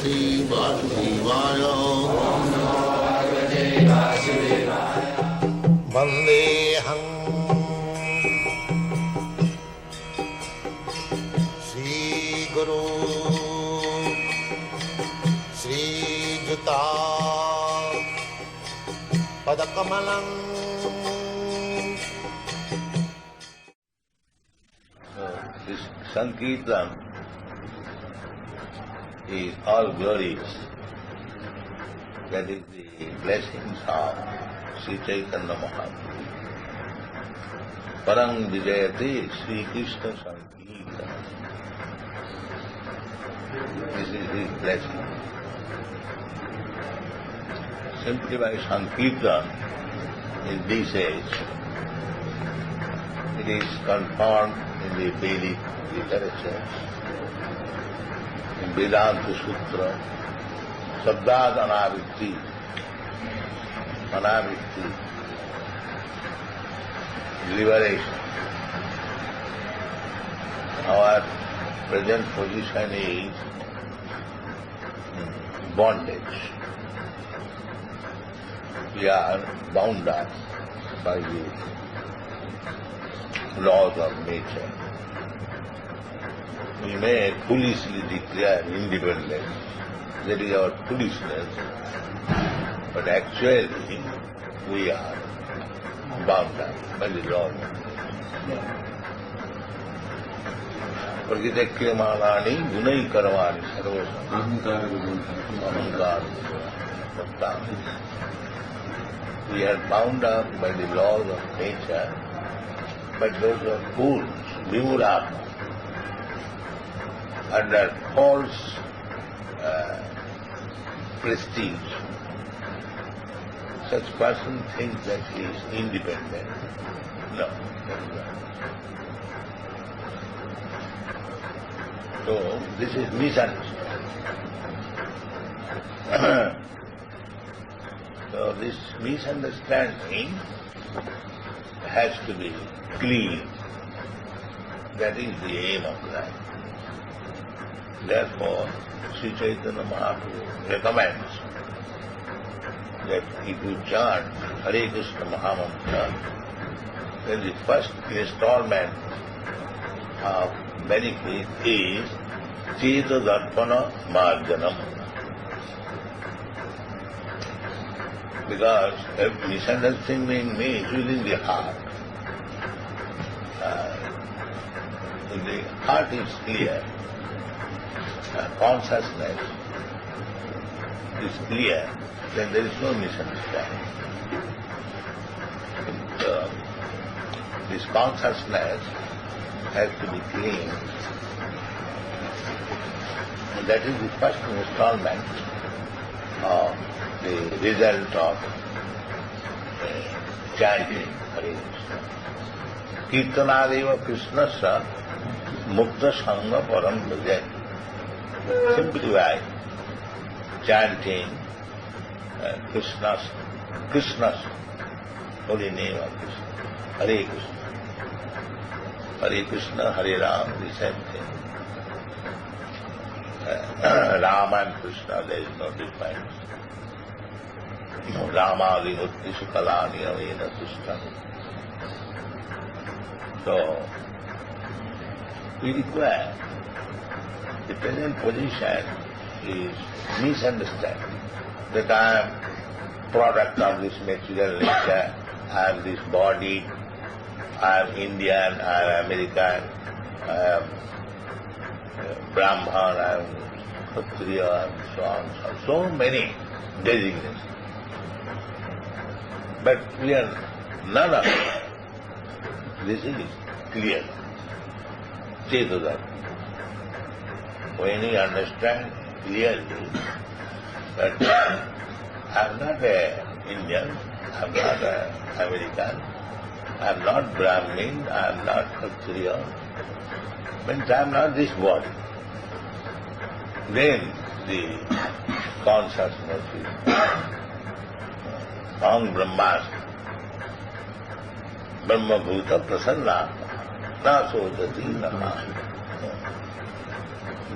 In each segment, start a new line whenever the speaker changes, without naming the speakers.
Bhagavate Vasudevaya.
Om Namo Bhagavate Vasudevaya.
Vandeham Sri Guru Sri Juta Padakamalam.
This Sankirtan is all glorious. That is the blessings of Sri Chaitanya Mahaprabhu. Parang Vijayate Sri Krishna Sankirtan. This is his blessing. Simply by Sankirtan in this age, it is confirmed in the Vedic literature, in Vedanta Sutra, Sabdad Anavitti, liberation. Our present position is bondage. We are bound up by the laws of nature. We may foolishly declare independence, that is our foolishness, but actually we are bound up by the laws of nature. Prakritakriyamalani gunai karvani sarvasam ahankar sattami. We are bound up by the laws of nature, but those are fools, vimurama, under false prestige. Such person thinks that he is independent. No, that is not. So, this is misunderstanding. So, this misunderstanding has to be clean. That is the aim of life. Therefore, Sri Chaitanya Mahaprabhu recommends that if you chant Hare Krishna Mahamantra, then the first installment of benefit is Cheta Darpana Marjanam. Because misunderstanding means within the heart. If the heart is clear, consciousness is clear, then there is no misunderstanding. So, this consciousness has to be clean. And that is the first installment of the result of chanting Hare Krishna. Kirtanadeva Krishnasya Mukta Sangha Param Bhajay. Simply by chanting Krishna's holy name of Krishna, Hare Krishna. Hare Krishna, Hare Ram, the same thing. Rama and Krishna, there is no difference. Rama Vimutti Sukalani Avena Tushtam. So, we require, the present position is misunderstanding, that I am product of this material nature, I am this body, I am Indian, I am American, I am Brahman, I am Kshatriya, and so on. So many designations. But we are none of it. This is clear. Chetadar. When we understand clearly that I am not an Indian, I am not an American, I am not Brahmin, I am not Kshatriya, means I am not this body. Then the consciousness is Aham Brahmasmi, Brahma Bhuta Prasanna, Na Sodati Nama.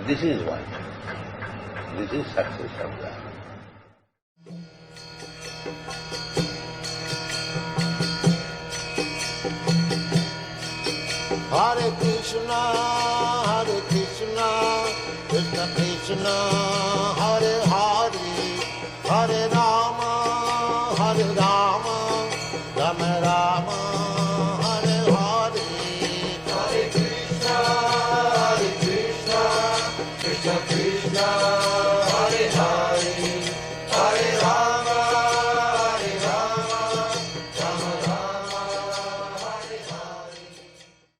This is what. This is success of that.
Hare Krishna, Krishna Krishna, Hare Hare, Hare Rama, Rama Rama, Hare Hare.
Hare Krishna, Krishna Krishna,